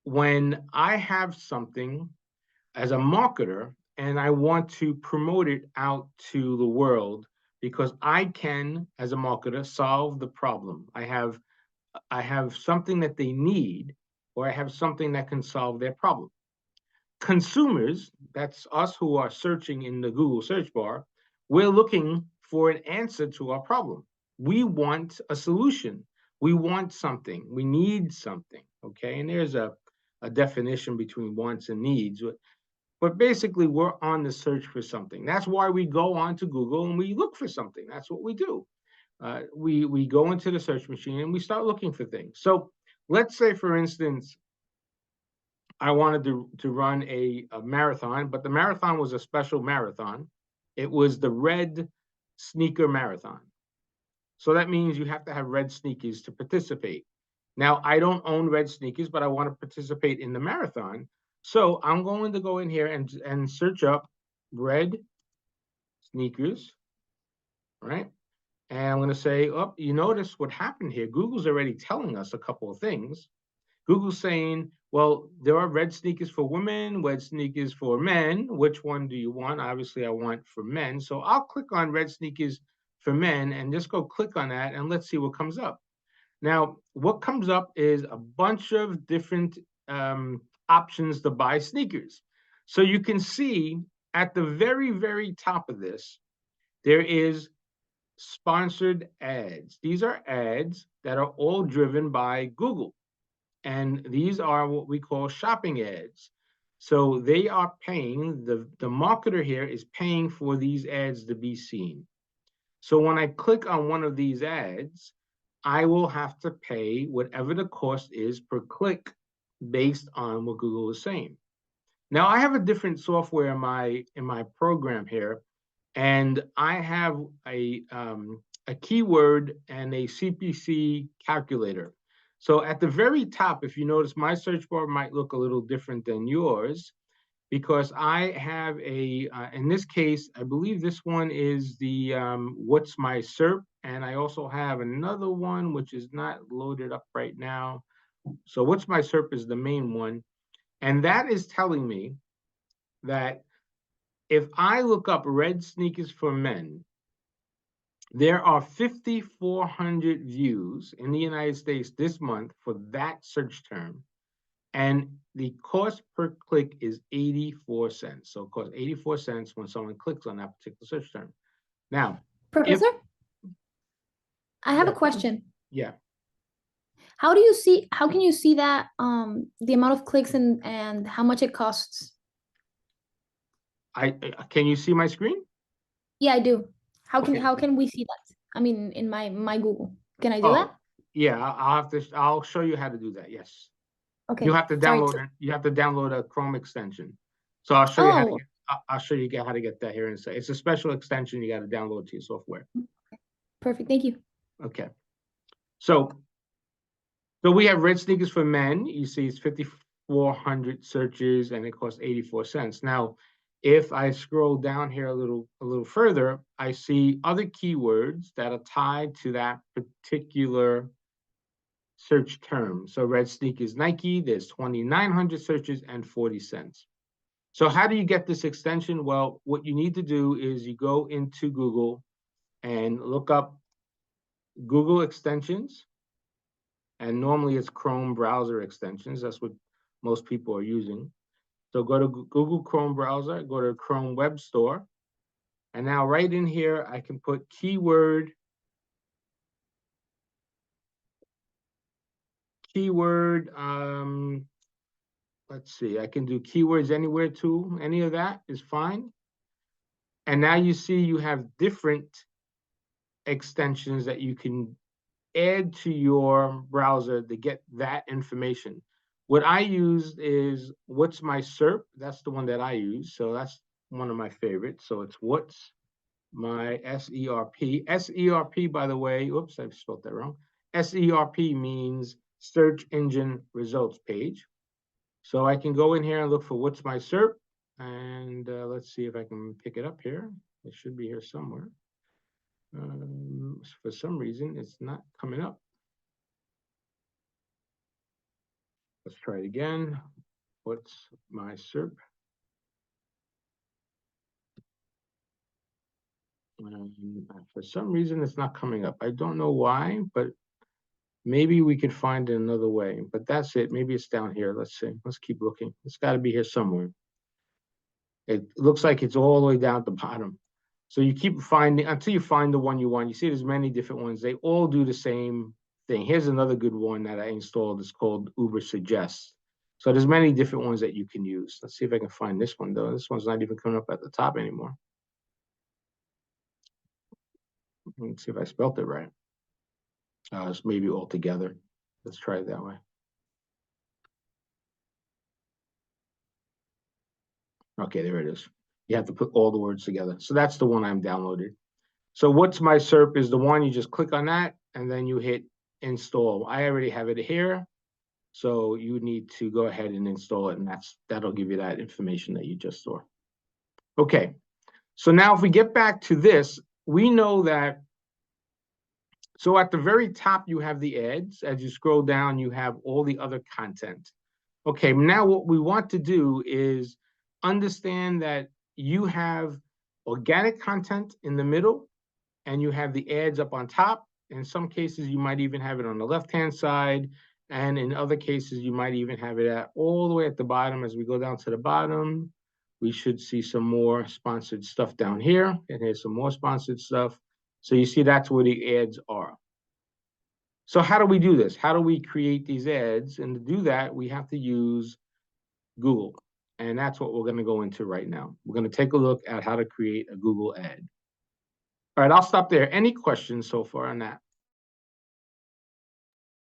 when I have something as a marketer and I want to promote it out to the world because I can, as a marketer, solve the problem. I have something that they need, or I have something that can solve their problem. Consumers, that's us who are searching in the Google search bar, we're looking for an answer to our problem. We want a solution. We want something. We need something. Okay. And there's a definition between wants and needs. But basically, we're on the search for something. That's why we go on to Google and we look for something. That's what we do. We go into the search machine and we start looking for things. So let's say, for instance, I wanted to run a marathon, but the marathon was a special marathon. It was the red sneaker marathon. So that means you have to have red sneakers to participate. Now, I don't own red sneakers, but I want to participate in the marathon. So I'm going to go in here and search up red sneakers, right? And I'm going to say, oh, you notice what happened here. Google's already telling us a couple of things. Google's saying, well, there are red sneakers for women, red sneakers for men. Which one do you want? Obviously, I want for men. So I'll click on red sneakers for men and just go click on that and let's see what comes up. Now, what comes up is a bunch of different options to buy sneakers. So you can see at the very, very top of this, there is sponsored ads. These are ads that are all driven by Google. And these are what we call shopping ads. So they are paying, the marketer here is paying for these ads to be seen. So when I click on one of these ads, I will have to pay whatever the cost is per click based on what Google is saying. Now I have a different software in my program here, and I have a keyword and a CPC calculator. So at the very top, if you notice, my search bar might look a little different than yours because I have in this case, I believe this one is the what's my SERP, and I also have another one which is not loaded up right now. So what's my SERP is the main one, and that is telling me that if I look up red sneakers for men, there are 5,400 views in the United States this month for that search term. And the cost per click is 84 cents. So it costs 84 cents when someone clicks on that particular search term. Now, Professor, I have a question. Yeah. How can you see that the amount of clicks and how much it costs? Can you see my screen? Yeah, I do. How can we see that? I mean, in my Google. Can I do that? Yeah, I'll show you how to do that. Yes. Okay. You have to download a Chrome extension. So I'll show you how to get that here in a second. It's a special extension you got to download to your software. Okay. Perfect. Thank you. Okay. So we have red sneakers for men. You see it's 5,400 searches and it costs 84 cents. Now, if I scroll down here a little further, I see other keywords that are tied to that particular search term. So red sneakers Nike, there's 2,900 searches and 40 cents. So how do you get this extension? Well, what you need to do is you go into Google and look up Google extensions. And normally it's Chrome browser extensions. That's what most people are using. So go to Google Chrome browser, go to Chrome Web Store. And now right in here, I can put keyword, let's see, I can do keywords anywhere too. Any of that is fine. And now you see you have different extensions that you can add to your browser to get that information. What I use is what's my SERP. That's the one that I use. So that's one of my favorites. So it's what's my SERP. SERP, by the way, oops, I've spelled that wrong. SERP means search engine results page. So I can go in here and look for what's my SERP. And let's see if I can pick it up here. It should be here somewhere. For some reason, it's not coming up. Let's try it again. What's my SERP? For some reason, it's not coming up. I don't know why, but maybe we could find it another way. But that's it. Maybe it's down here. Let's see. Let's keep looking. It's got to be here somewhere. It looks like it's all the way down at the bottom. So you keep finding until you find the one you want. You see there's many different ones. They all do the same thing. Here's another good one that I installed. It's called Uber Suggest. So there's many different ones that you can use. Let's see if I can find this one, though. This one's not even coming up at the top anymore. Let's see if I spelled it right. It's maybe all together. Let's try it that way. Okay, there it is. You have to put all the words together. So that's the one I'm downloaded. So what's my SERP is the one, you just click on that and then you hit install. I already have it here. So you need to go ahead and install it, and that'll give you that information that you just saw. Okay, so now if we get back to this, we know that, so at the very top, you have the ads. As you scroll down, you have all the other content. Okay, now what we want to do is understand that you have organic content in the middle, and you have the ads up on top. In some cases, you might even have it on the left-hand side. And in other cases, you might even have it all the way at the bottom. As we go down to the bottom, we should see some more sponsored stuff down here. And here's some more sponsored stuff. So you see that's where the ads are. So how do we do this? How do we create these ads? And to do that, we have to use Google. And that's what we're going to go into right now. We're going to take a look at how to create a Google ad. All right, I'll stop there. Any questions so far on that?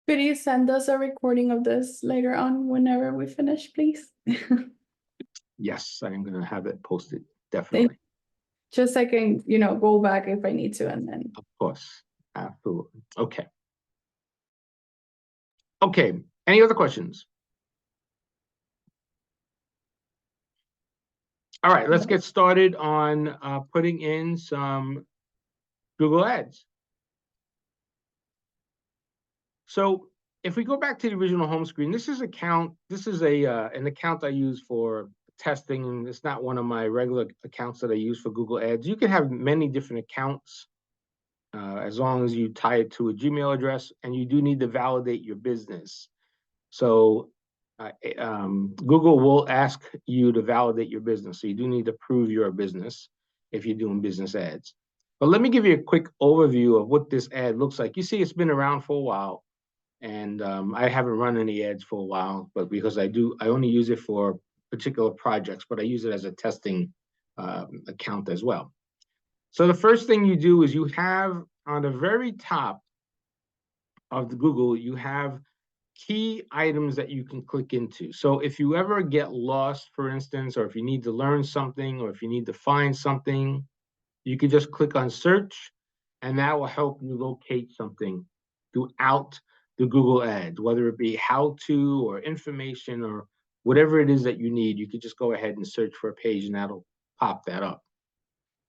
Could you send us a recording of this later on whenever we finish, please? Yes, I am going to have it posted, definitely. Just so I can, go back if I need to, and then. Of course, absolutely. Okay. Okay, any other questions? All right, let's get started on putting in some Google Ads. So if we go back to the original home screen, this is an account I use for testing, and it's not one of my regular accounts that I use for Google Ads. You can have many different accounts as long as you tie it to a Gmail address, and you do need to validate your business. So Google will ask you to validate your business. So you do need to prove you're a business if you're doing business ads. But let me give you a quick overview of what this ad looks like. You see, it's been around for a while, and I haven't run any ads for a while, but because I only use it for particular projects, but I use it as a testing account as well. So the first thing you do is you have on the very top of the Google, you have key items that you can click into. So if you ever get lost, for instance, or if you need to learn something, or if you need to find something, you can just click on search, and that will help you locate something throughout the Google Ads, whether it be how-to or information or whatever it is that you need. You could just go ahead and search for a page, and that'll pop that up.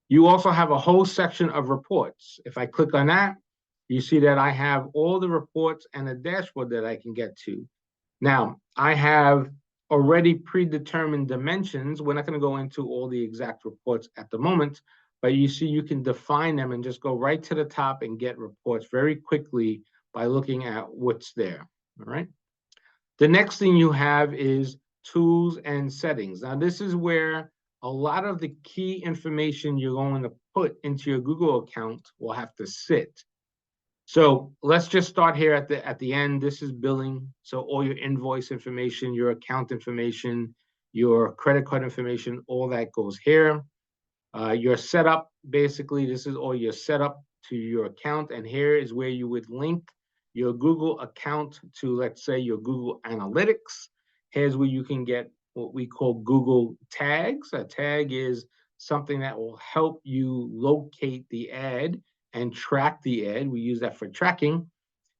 You also have a whole section of reports. If I click on that, you see that I have all the reports and a dashboard that I can get to. Now, I have already predetermined dimensions. We're not going to go into all the exact reports at the moment, but you see you can define them and just go right to the top and get reports very quickly by looking at what's there, all right? The next thing you have is tools and settings. Now, this is where a lot of the key information you're going to put into your Google account will have to sit. So let's just start here at the end. This is billing. So all your invoice information, your account information, your credit card information, all that goes here. Your setup, basically, this is all your setup to your account. And here is where you would link your Google account to, let's say, your Google Analytics. Here's where you can get what we call Google tags. A tag is something that will help you locate the ad and track the ad. We use that for tracking.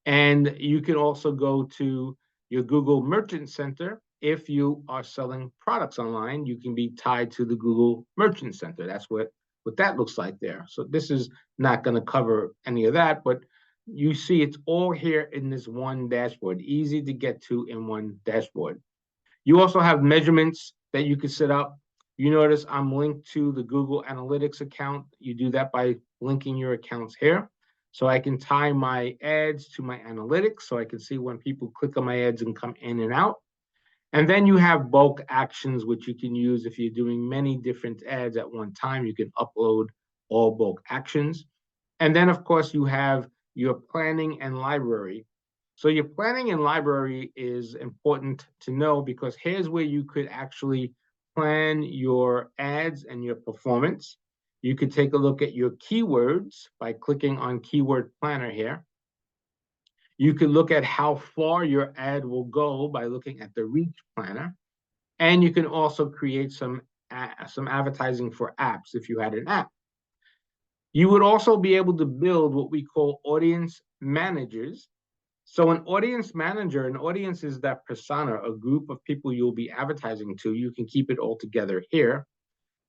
And you can also go to your Google Merchant Center. If you are selling products online, you can be tied to the Google Merchant Center. That's what that looks like there. So this is not going to cover any of that, but you see it's all here in this one dashboard, easy to get to in one dashboard. You also have measurements that you can set up. You notice I'm linked to the Google Analytics account. You do that by linking your accounts here. So I can tie my ads to my analytics so I can see when people click on my ads and come in and out. And then you have bulk actions, which you can use if you're doing many different ads at one time. You can upload all bulk actions. And then, of course, you have your planning and library. So your planning and library is important to know because here's where you could actually plan your ads and your performance. You could take a look at your keywords by clicking on Keyword Planner here. You can look at how far your ad will go by looking at the Reach Planner. And you can also create some advertising for apps if you had an app. You would also be able to build what we call audience managers. So an audience manager, an audience is that persona, a group of people you'll be advertising to. You can keep it all together here.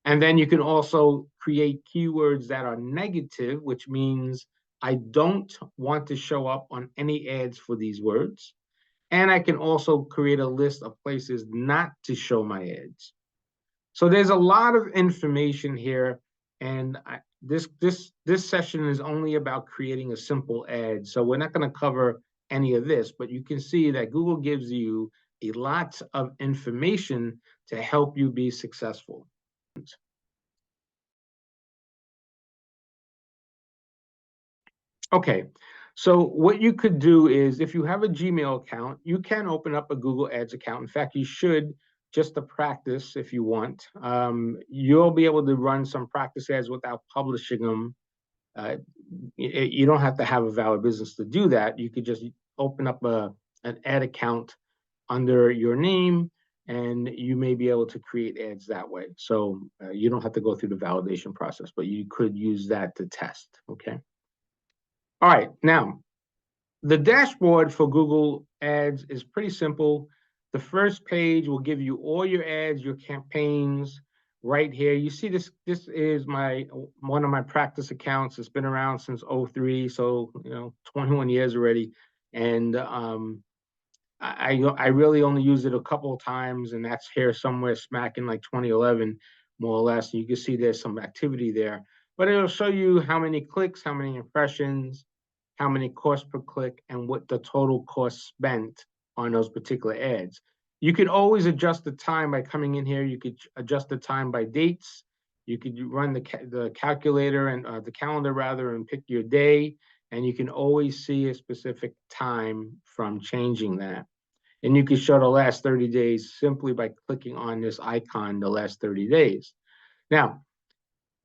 And then you can also create keywords that are negative, which means I don't want to show up on any ads for these words. And I can also create a list of places not to show my ads. So there's a lot of information here, and this session is only about creating a simple ad. So we're not going to cover any of this, but you can see that Google gives you a lot of information to help you be successful. Okay, so what you could do is if you have a Gmail account, you can open up a Google Ads account. In fact, you should just to practice if you want. You'll be able to run some practice ads without publishing them. You don't have to have a valid business to do that. You could just open up an ad account under your name, and you may be able to create ads that way. So you don't have to go through the validation process, but you could use that to test, okay? All right, now, the dashboard for Google Ads is pretty simple. The first page will give you all your ads, your campaigns right here. You see this is one of my practice accounts. It's been around since 03, so 21 years already. And I really only used it a couple of times, and that's here somewhere smack in like 2011, more or less. And you can see there's some activity there. But it'll show you how many clicks, how many impressions, how many cost per click, and what the total cost spent on those particular ads. You could always adjust the time by coming in here. You could adjust the time by dates. You could run the calculator and the calendar rather and pick your day, and you can always see a specific time from changing that. And you can show the last 30 days simply by clicking on this icon, the last 30 days. Now,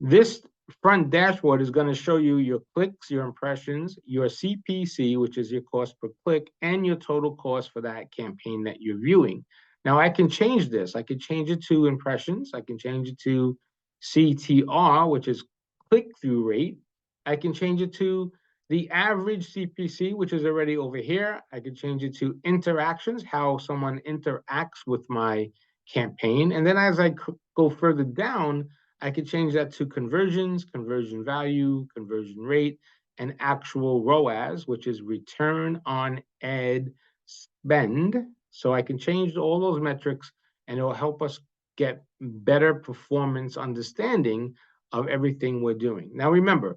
this front dashboard is going to show you your clicks, your impressions, your CPC, which is your cost per click, and your total cost for that campaign that you're viewing. Now, I can change this. I can change it to impressions. I can change it to CTR, which is click-through rate. I can change it to the average CPC, which is already over here. I can change it to interactions, how someone interacts with my campaign. And then as I go further down, I could change that to conversions, conversion value, conversion rate, and actual ROAS, which is return on ad spend. So I can change all those metrics, and it will help us get better performance understanding of everything we're doing. Now, remember,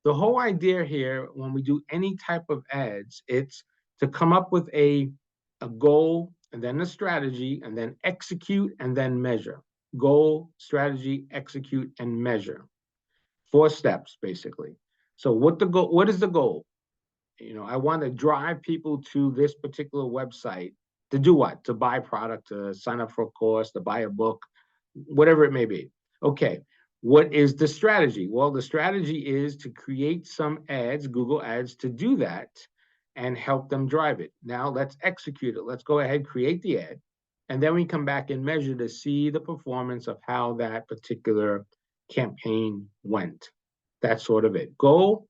the whole idea here, when we do any type of ads, it's to come up with a goal, and then a strategy, and then execute, and then measure. Goal, strategy, execute, and measure. 4 steps, basically. So what is the goal? I want to drive people to this particular website to do what? To buy product, to sign up for a course, to buy a book, whatever it may be. Okay, what is the strategy? Well, the strategy is to create some ads, Google Ads, to do that and help them drive it. Now let's execute it. Let's go ahead, create the ad, and then we come back and measure to see the performance of how that particular campaign went. That's sort of it. Goal,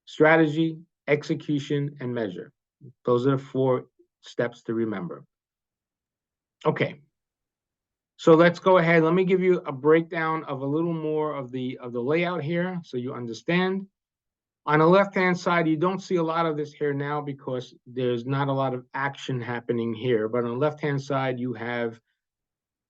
strategy, execution, and measure. Those are the 4 steps to remember. Okay. So let's go ahead. Let me give you a breakdown of a little more of the layout here so you understand. On the left-hand side, you don't see a lot of this here now because there's not a lot of action happening here. But on the left-hand side, you have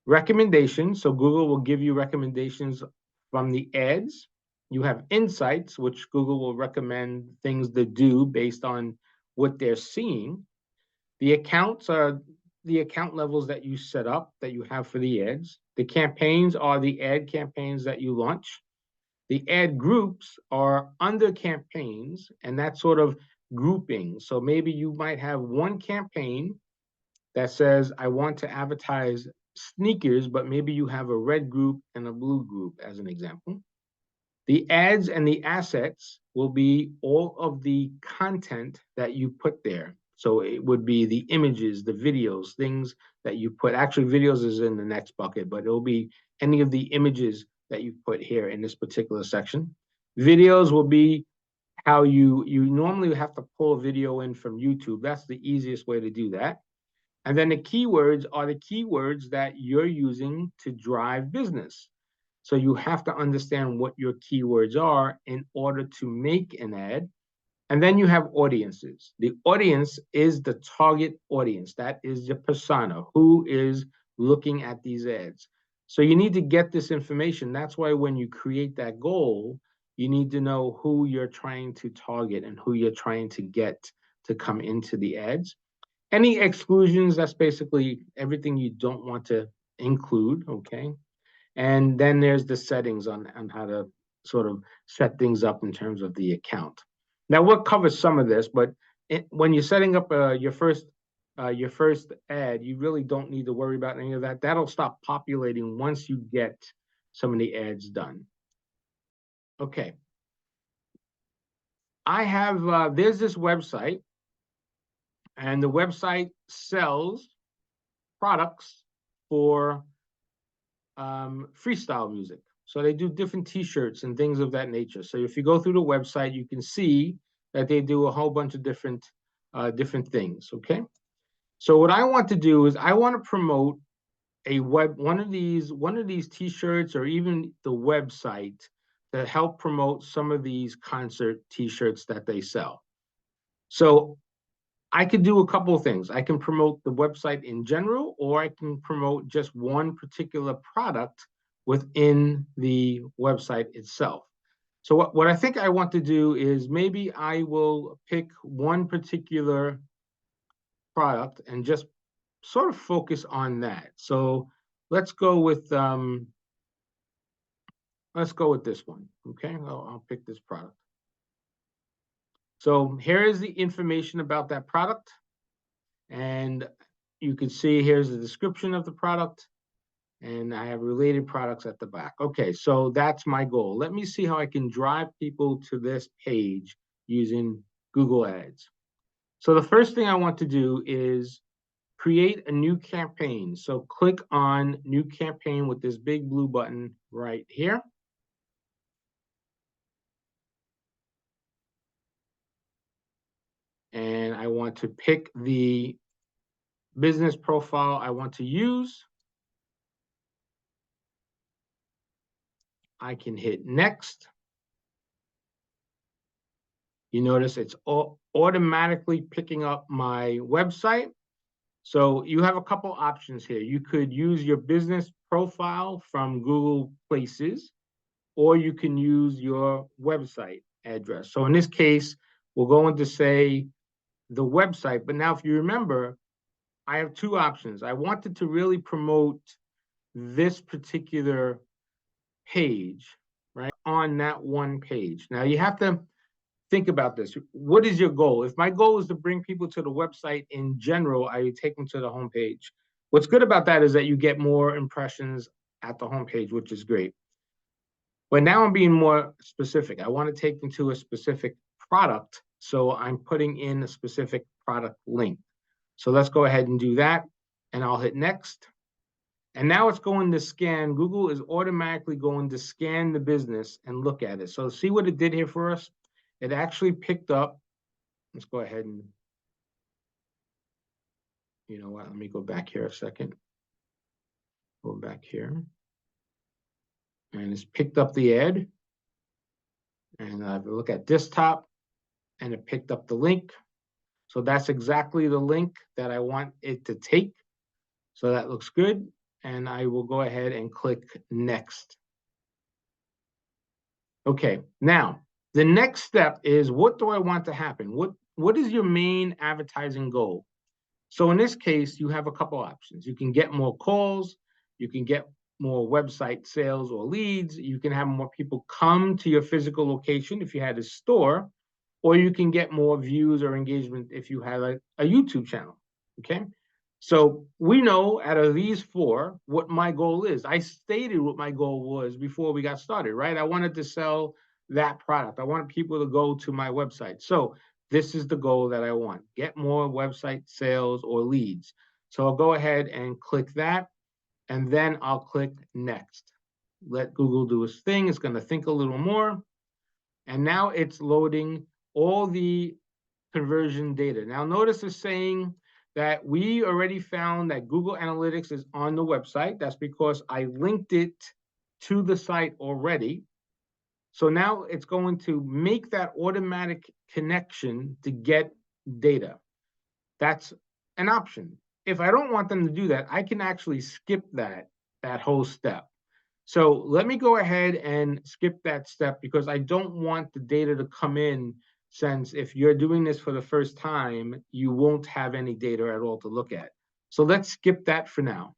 recommendations. So Google will give you recommendations from the ads. You have insights, which Google will recommend things to do based on what they're seeing. The accounts are the account levels that you set up, that you have for the ads. The campaigns are the ad campaigns that you launch. The ad groups are under campaigns, and that's sort of grouping. So maybe you might have one campaign that says, I want to advertise sneakers, but maybe you have a red group and a blue group, as an example. The ads and the assets will be all of the content that you put there. So it would be the images, the videos, things that you put. Actually, videos is in the next bucket, but it'll be any of the images that you put here in this particular section. Videos will be how you normally have to pull a video in from YouTube. That's the easiest way to do that. And then the keywords are the keywords that you're using to drive business. So you have to understand what your keywords are in order to make an ad. And then you have audiences. The audience is the target audience. That is your persona, who is looking at these ads. So you need to get this information. That's why when you create that goal, you need to know who you're trying to target and who you're trying to get to come into the ads. Any exclusions, that's basically everything you don't want to include, okay? And then there's the settings on how to sort of set things up in terms of the account. Now, we'll cover some of this, but when you're setting up your first ad, you really don't need to worry about any of that. That'll stop populating once you get some of the ads done. Okay. I have, there's this website, and the website sells products for freestyle music. So they do different t-shirts and things of that nature. So if you go through the website, you can see that they do a whole bunch of different things, okay? So what I want to do is I want to promote one of these t-shirts, or even the website, to help promote some of these concert t-shirts that they sell. So I could do a couple of things. I can promote the website in general, or I can promote just one particular product within the website itself. So what I think I want to do is maybe I will pick one particular product and just sort of focus on that. So let's go with this one. Okay, I'll pick this product. So here is the information about that product. And you can see here's the description of the product, and I have related products at the back. Okay, so that's my goal. Let me see how I can drive people to this page using Google Ads. So the first thing I want to do is create a new campaign. So click on New Campaign with this big blue button right here. And I want to pick the business profile I want to use. I can hit next. You notice it's automatically picking up my website. So you have a couple options here. You could use your business profile from Google Places, or you can use your website address. So in this case, we're going to say the website. But now if you remember, I have two options. I wanted to really promote this particular page, right, on that one page. Now you have to think about this. What is your goal? If my goal is to bring people to the website in general, I would take them to the homepage. What's good about that is that you get more impressions at the homepage, which is great. But now I'm being more specific. I want to take them to a specific product, so I'm putting in a specific product link. So let's go ahead and do that, and I'll hit next. And now it's going to scan. Google is automatically going to scan the business and look at it. So see what it did here for us? It actually picked up. Let's go ahead and, you know what, let me go back here a second. Go back here. And it's picked up the ad. And I have a look at desktop. and it picked up the link. So that's exactly the link that I want it to take. So that looks good. And I will go ahead and click next. Okay, now the next step is, what do I want to happen? What is your main advertising goal? So in this case, you have a couple options. You can get more calls, you can get more website sales or leads, you can have more people come to your physical location if you had a store, or you can get more views or engagement if you have a YouTube channel, okay? So we know out of these four what my goal is. I stated what my goal was before we got started, right? I wanted to sell that product. I wanted people to go to my website. So this is the goal that I want. Get more website sales or leads. So I'll go ahead and click that, and then I'll click next. Let Google do its thing. It's going to think a little more. And now it's loading all the conversion data. Now notice it's saying that we already found that Google Analytics is on the website. That's because I linked it to the site already. So now it's going to make that automatic connection to get data. That's an option. If I don't want them to do that, I can actually skip that whole step. So let me go ahead and skip that step because I don't want the data to come in, since if you're doing this for the first time, you won't have any data at all to look at. So let's skip that for now.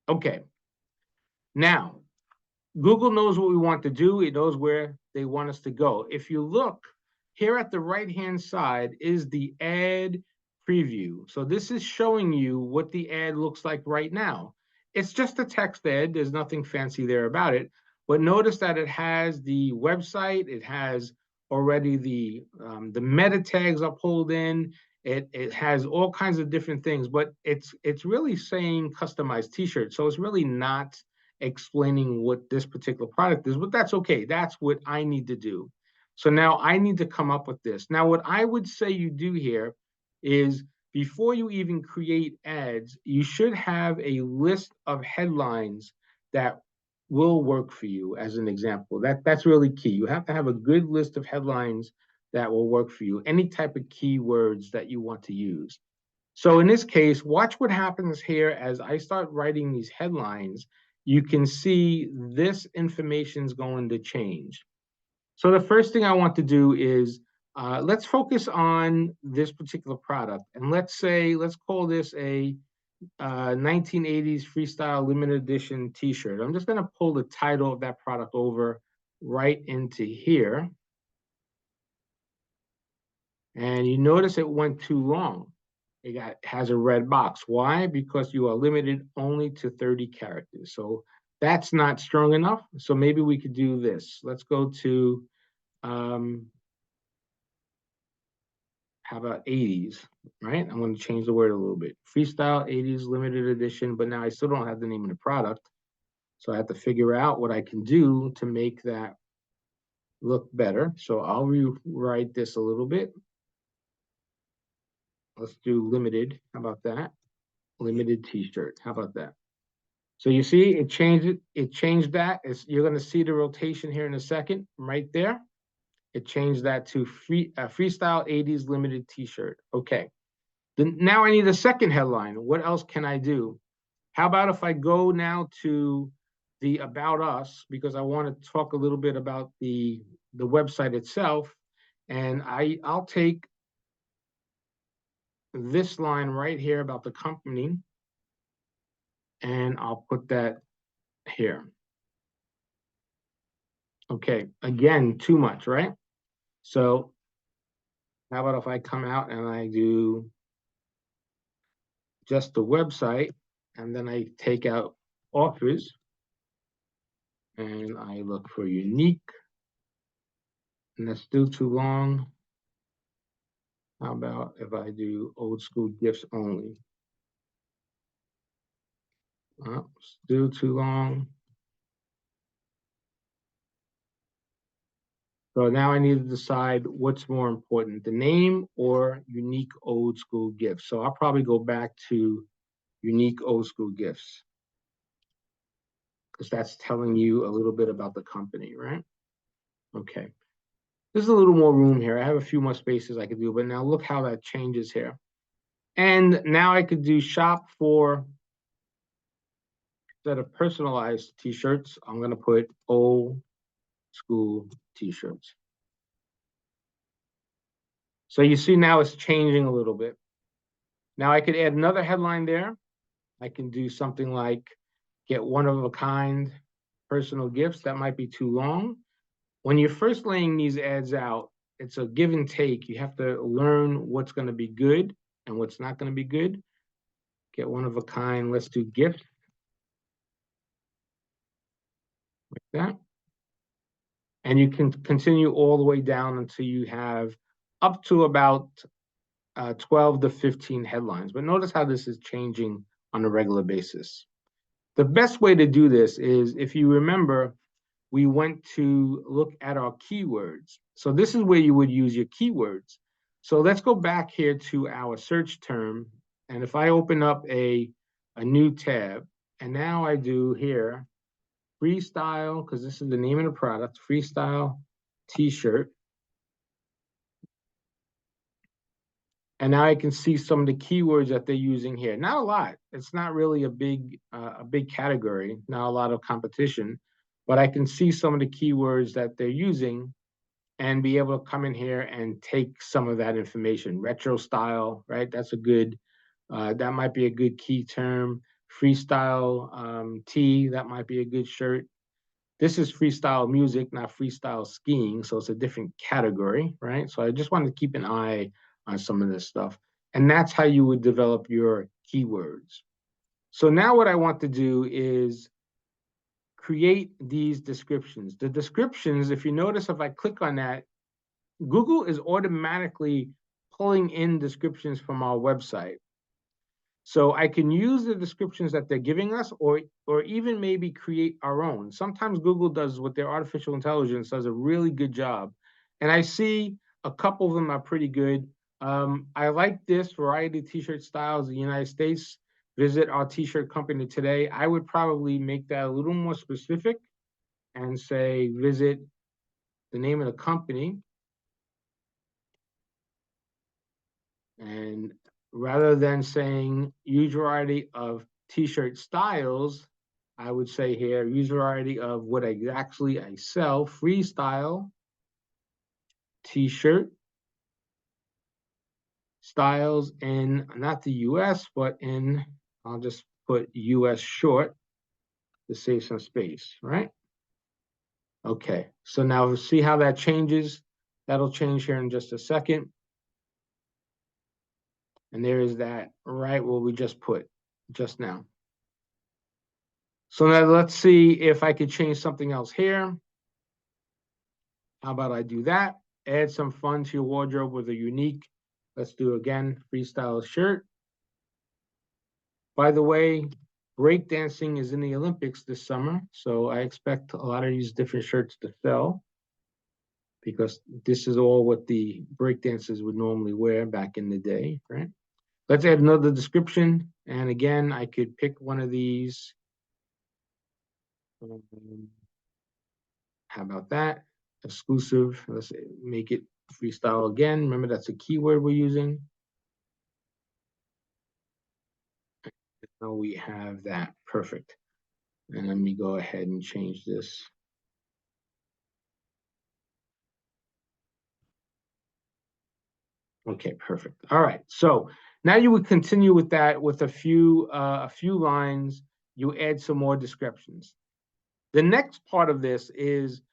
Okay. Now, Google knows what we want to do. It knows where they want us to go. If you look here at the right-hand side is the ad preview. So this is showing you what the ad looks like right now. It's just a text ad. There's nothing fancy there about it. But notice that it has the website. It has already the meta tags are pulled in. It has all kinds of different things, but it's really saying customized t-shirt. So it's really not explaining what this particular product is, but that's okay. That's what I need to do. So now I need to come up with this. Now, what I would say you do here is, before you even create ads, you should have a list of headlines that will work for you. As an example, that's really key. You have to have a good list of headlines that will work for you, any type of keywords that you want to use. So in this case, watch what happens here as I start writing these headlines. You can see this information is going to change. So the first thing I want to do is, let's focus on this particular product. And let's call this a 1980s Freestyle Limited Edition t-shirt. I'm just going to pull the title of that product over right into here. And you notice it went too long. It has a red box. Why? Because you are limited only to 30 characters. So that's not strong enough. So maybe we could do this. Let's go to, how about 80s, right? I'm going to change the word a little bit. Freestyle 80s limited edition, but now I still don't have the name of the product. So I have to figure out what I can do to make that look better. So I'll rewrite this a little bit. Let's do limited. How about that? Limited t-shirt. How about that? So you see it changed that. You're going to see the rotation here in a second, right there. It changed that to Freestyle 80s limited t-shirt. Okay. Now I need a second headline. What else can I do? How about if I go now to the About Us, because I want to talk a little bit about the website itself, and I'll take this line right here about the company, and I'll put that here. Okay, again, too much, right? So how about if I come out and I do just the website, and then I take out offers, and I look for unique, and that's still too long. How about if I do old school gifts only? Still too long. So now I need to decide what's more important, the name or unique old school gifts. So I'll probably go back to unique old school gifts. because that's telling you a little bit about the company, right? Okay. There's a little more room here. I have a few more spaces I could do, but now look how that changes here. And now I could do shop for, instead of personalized t-shirts, I'm going to put old school t-shirts. So you see now it's changing a little bit. Now I could add another headline there. I can do something like get one of a kind personal gifts. That might be too long. When you're first laying these ads out, it's a give and take. You have to learn what's going to be good and what's not going to be good. Get one of a kind. Let's do gifts. Like that. And you can continue all the way down until you have up to about 12 to 15 headlines. But notice how this is changing on a regular basis. The best way to do this is, if you remember, we went to look at our keywords. So this is where you would use your keywords. So let's go back here to our search term. And if I open up a new tab, and now I do here, freestyle, because this is the name of the product, freestyle t-shirt. And now I can see some of the keywords that they're using here. Not a lot. It's not really a big category, not a lot of competition, but I can see some of the keywords that they're using and be able to come in here and take some of that information. Retro style, right? That's a good, that might be a good key term. Freestyle tee, that might be a good shirt. This is freestyle music, not freestyle skiing, so it's a different category, right? So I just wanted to keep an eye on some of this stuff. And that's how you would develop your keywords. So now what I want to do is create these descriptions. The descriptions, if you notice, if I click on that, Google is automatically pulling in descriptions from our website. So I can use the descriptions that they're giving us, or even maybe create our own. Sometimes Google does, with their artificial intelligence, does a really good job. And I see a couple of them are pretty good. I like this variety of t-shirt styles in the United States. Visit our t-shirt company today. I would probably make that a little more specific and say, visit the name of the company. And rather than saying use variety of t-shirt styles, I would say here, use variety of what exactly I sell, freestyle t-shirt styles in not the US, but in, I'll just put US short to save some space, right? Okay, so now see how that changes. That'll change here in just a second. And there is that right where we just put just now. So now let's see if I could change something else here. How about I do that? Add some fun to your wardrobe with a unique, let's do again, freestyle shirt. By the way, breakdancing is in the Olympics this summer, so I expect a lot of these different shirts to sell, because this is all what the breakdancers would normally wear back in the day, right? Let's add another description. And again, I could pick one of these. How about that? Exclusive. Let's make it freestyle again. Remember, that's a keyword we're using. Now we have that. Perfect. And let me go ahead and change this. Okay, perfect. All right. So now you would continue with that with a few lines. You add some more descriptions. The next part of this is,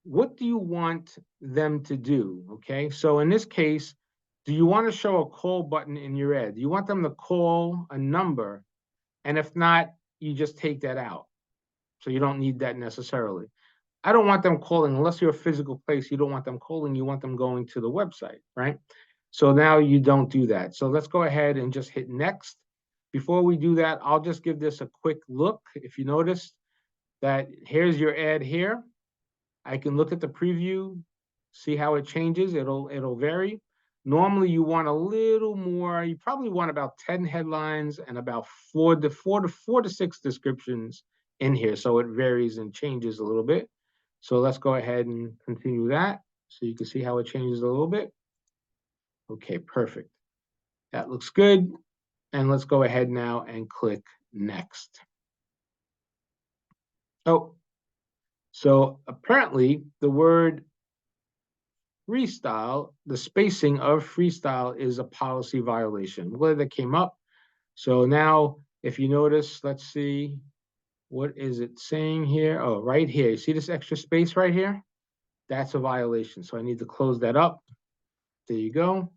what do you want them to do? Okay, so in this case, do you want to show a call button in your ad? Do you want them to call a number? And if not, you just take that out. So you don't need that necessarily. I don't want them calling, unless you're a physical place, you don't want them calling, you want them going to the website, right? So now you don't do that. So let's go ahead and just hit next. Before we do that, I'll just give this a quick look. If you notice that here's your ad here, I can look at the preview, see how it changes. It'll vary. Normally you want a little more. You probably want about 10 headlines and about four to six descriptions in here. So it varies and changes a little bit. So let's go ahead and continue that. So you can see how it changes a little bit. Okay, perfect. That looks good. And let's go ahead now and click next. Oh, so apparently the word freestyle, the spacing of freestyle is a policy violation. I'm glad that came up. So now if you notice, let's see, what is it saying here? Oh, right here. You see this extra space right here? That's a violation. So I need to close that up. There you go.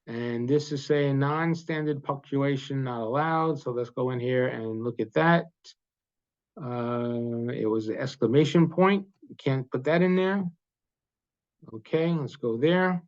And this is saying non-standard punctuation not allowed. So let's go in here and look at that. It was the exclamation point. You can't put that in there. Okay, let's go there.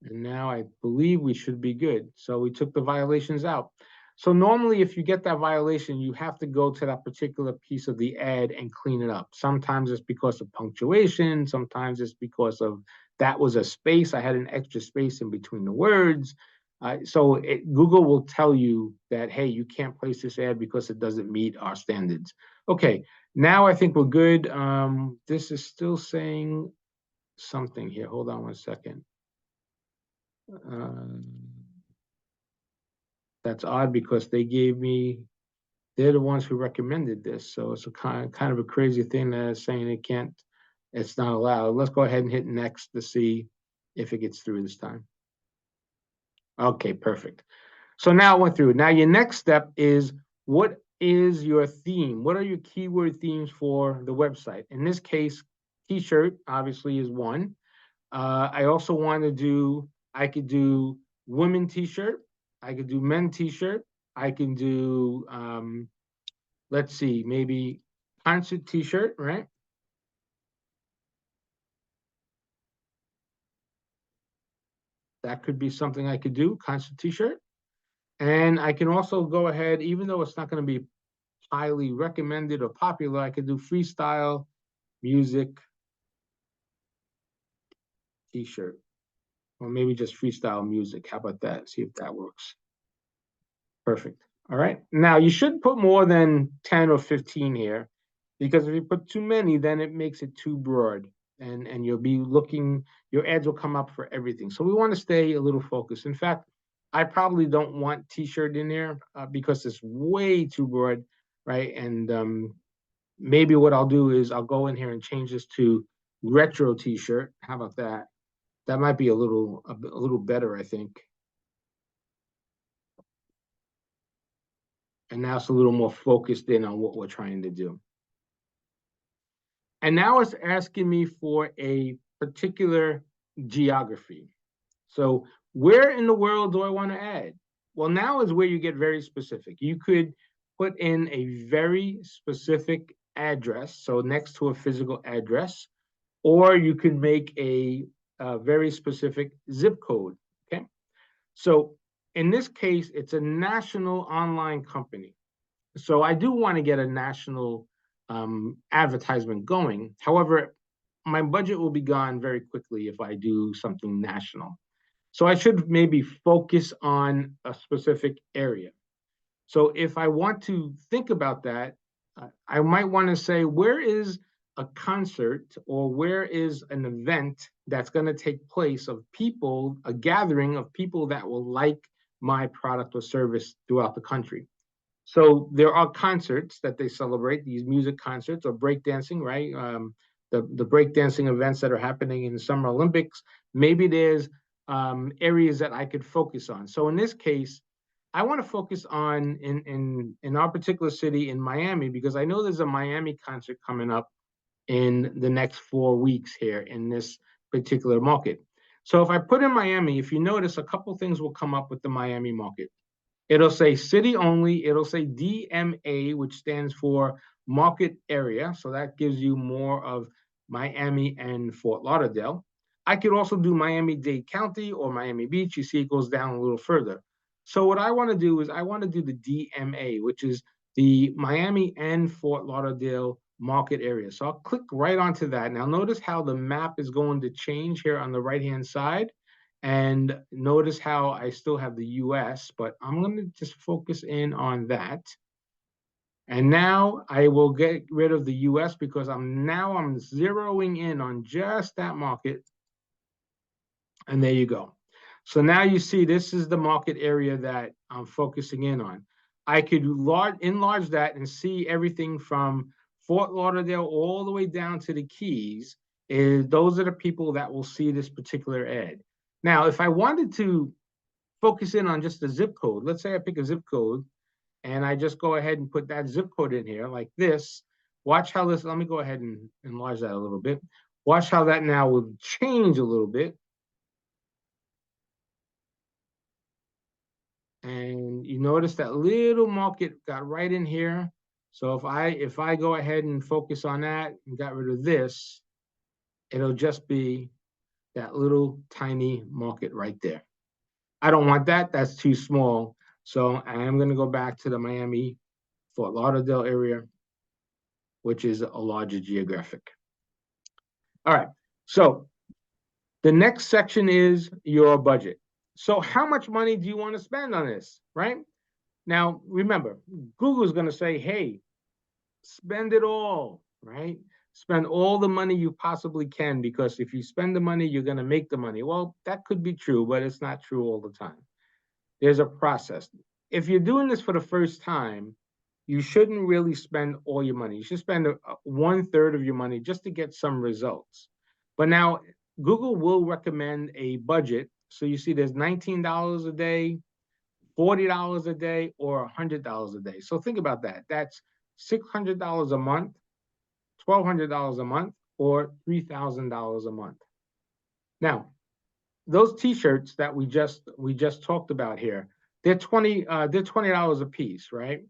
And now I believe we should be good. So we took the violations out. So normally if you get that violation, you have to go to that particular piece of the ad and clean it up. Sometimes it's because of punctuation. Sometimes it's because of that was a space. I had an extra space in between the words. Google will tell you that, hey, you can't place this ad because it doesn't meet our standards. Okay, now I think we're good. This is still saying something here. Hold on one second. That's odd because they're the ones who recommended this. So it's a kind of a crazy thing that is saying it's not allowed. Let's go ahead and hit next to see if it gets through this time. Okay, perfect. So now it went through. Now your next step is, what is your theme? What are your keyword themes for the website? In this case, t-shirt obviously is one. I also want to do, I could do women t-shirt. I could do men t-shirt. I can do, let's see, maybe concert t-shirt, right? That could be something I could do, concert t-shirt. And I can also go ahead, even though it's not going to be highly recommended or popular, I could do freestyle music t-shirt. Or maybe just freestyle music. How about that? See if that works. Perfect. All right. Now you should put more than 10 or 15 here, because if you put too many, then it makes it too broad, and you'll be looking, your ads will come up for everything. So we want to stay a little focused. In fact, I probably don't want t-shirt in there because it's way too broad, right? And maybe what I'll do is I'll go in here and change this to retro t-shirt. How about that? That might be a little better, I think. And now it's a little more focused in on what we're trying to do. And now it's asking me for a particular geography. So where in the world do I want to add? Well, now is where you get very specific. You could put in a very specific address, so next to a physical address, or you could make a very specific zip code, okay? So in this case, it's a national online company. So I do want to get a national advertisement going. However, my budget will be gone very quickly if I do something national. So I should maybe focus on a specific area. So if I want to think about that, I might want to say, where is a concert or where is an event that's going to take place of people, a gathering of people that will like my product or service throughout the country. So there are concerts that they celebrate, these music concerts or breakdancing, right? The breakdancing events that are happening in the Summer Olympics. Maybe there's areas that I could focus on. So in this case, I want to focus on in our particular city in Miami, because I know there's a Miami concert coming up in the next 4 weeks here in this particular market. So if I put in Miami, if you notice, a couple things will come up with the Miami market. It'll say city only. It'll say DMA, which stands for market area. So that gives you more of Miami and Fort Lauderdale. I could also do Miami-Dade County or Miami Beach. You see it goes down a little further. So what I want to do is I want to do the DMA, which is the Miami and Fort Lauderdale market area. So I'll click right onto that. Now notice how the map is going to change here on the right-hand side. And notice how I still have the US, but I'm going to just focus in on that. And now I will get rid of the US because I'm zeroing in on just that market. And there you go. So now you see this is the market area that I'm focusing in on. I could enlarge that and see everything from Fort Lauderdale all the way down to the Keys. Those are the people that will see this particular ad. Now, if I wanted to focus in on just the zip code, let's say I pick a zip code and I just go ahead and put that zip code in here like this. Watch how this, let me go ahead and enlarge that a little bit. Watch how that now will change a little bit. And you notice that little market got right in here. So if I go ahead and focus on that and got rid of this, it'll just be that little tiny market right there. I don't want that, that's too small. So I am gonna go back to the Miami, Fort Lauderdale area, which is a larger geographic. All right, so the next section is your budget. So how much money do you want to spend on this, right? Now, remember, Google's going to say, hey, spend it all, right? Spend all the money you possibly can, because if you spend the money, you're going to make the money. Well, that could be true, but it's not true all the time. There's a process. If you're doing this for the first time, you shouldn't really spend all your money. You should spend 1/3 of your money just to get some results. But now Google will recommend a budget. So you see there's $19 a day, $40 a day, or $100 a day. So think about that. That's $600 a month, $1,200 a month, or $3,000 a month. Now, those T-shirts that we just talked about here, they're $20 a piece, right?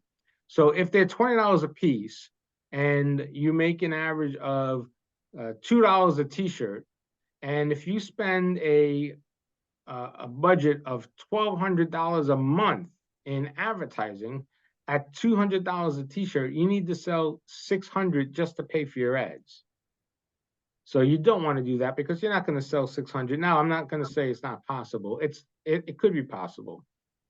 So if they're $20 a piece, and you make an average of $2 a T-shirt, and if you spend a budget of $1,200 a month in advertising at $200 a T-shirt, you need to sell 600 just to pay for your ads. So you don't want to do that because you're not going to sell 600. Now, I'm not going to say it's not possible. It could be possible,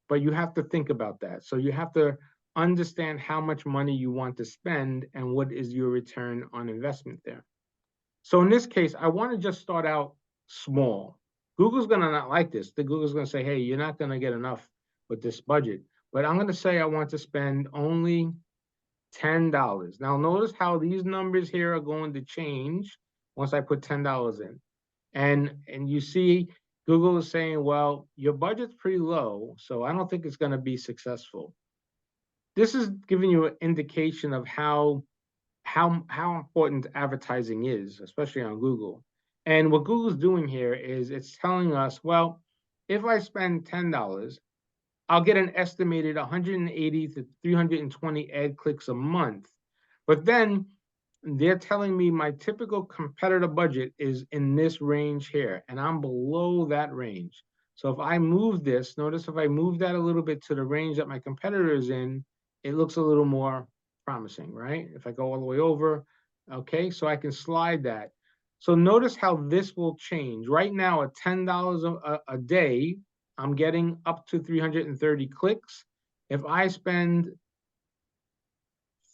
but you have to think about that. So you have to understand how much money you want to spend and what is your return on investment there. So in this case, I want to just start out small. Google's going to not like this. Google's going to say, hey, you're not going to get enough with this budget. But I'm going to say I want to spend only $10. Now, notice how these numbers here are going to change once I put $10 in. And you see Google is saying, well, your budget's pretty low, so I don't think it's going to be successful. This is giving you an indication of how important advertising is, especially on Google. And what Google's doing here is it's telling us, well, if I spend $10, I'll get an estimated 180 to 320 ad clicks a month. But then they're telling me my typical competitor budget is in this range here, and I'm below that range. So if I move this, notice if I move that a little bit to the range that my competitor is in, it looks a little more promising, right? If I go all the way over, okay, so I can slide that. So notice how this will change. Right now at $10 a day, I'm getting up to 330 clicks. If I spend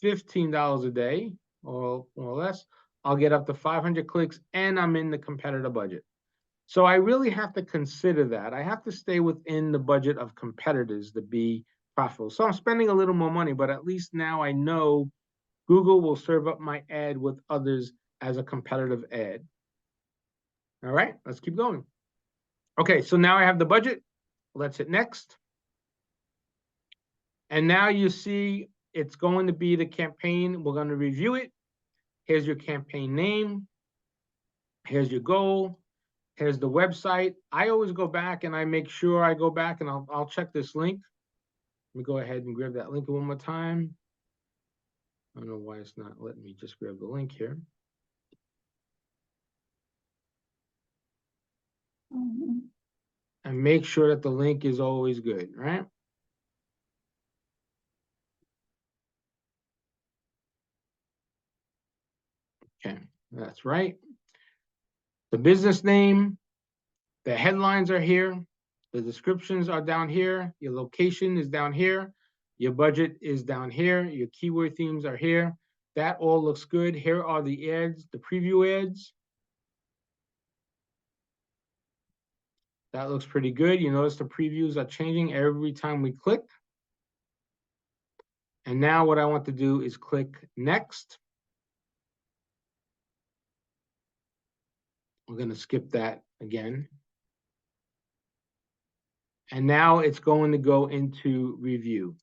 $15 a day, or more or less, I'll get up to 500 clicks and I'm in the competitor budget. So I really have to consider that. I have to stay within the budget of competitors to be profitable. So I'm spending a little more money, but at least now I know Google will serve up my ad with others as a competitive ad. All right, let's keep going. Okay, so now I have the budget. Let's hit next. And now you see it's going to be the campaign. We're going to review it. Here's your campaign name. Here's your goal. Here's the website. I always go back and I make sure I go back and I'll check this link. Let me go ahead and grab that link one more time. I don't know why it's not letting me just grab the link here. And make sure that the link is always good, right? Okay, that's right. The business name, the headlines are here. The descriptions are down here. Your location is down here. Your budget is down here. Your keyword themes are here. That all looks good. Here are the ads, the preview ads. That looks pretty good. You notice the previews are changing every time we click. And now what I want to do is click next. We're going to skip that again. And now it's going to go into review.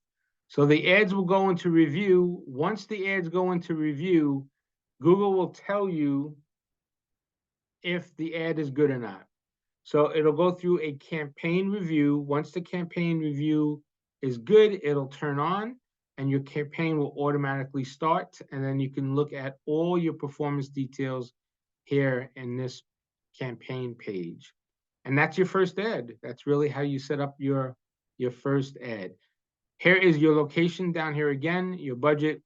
So the ads will go into review. Once the ads go into review, Google will tell you if the ad is good or not. So it'll go through a campaign review. Once the campaign review is good, it'll turn on and your campaign will automatically start. And then you can look at all your performance details here in this campaign page. And that's your first ad. That's really how you set up your first ad. Here is your location down here again, your budget,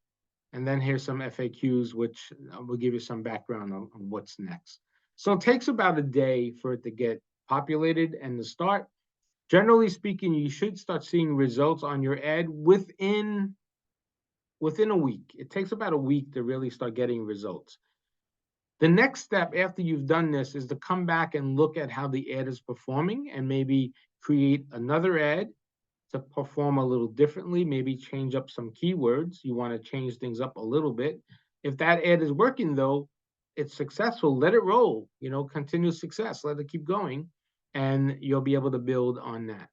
and then here's some FAQs, which will give you some background on what's next. So it takes about a day for it to get populated and to start. Generally speaking, you should start seeing results on your ad within a week. It takes about a week to really start getting results. The next step after you've done this is to come back and look at how the ad is performing and maybe create another ad to perform a little differently, maybe change up some keywords. You want to change things up a little bit. If that ad is working though, it's successful, let it roll, continuous success, let it keep going, and you'll be able to build on that.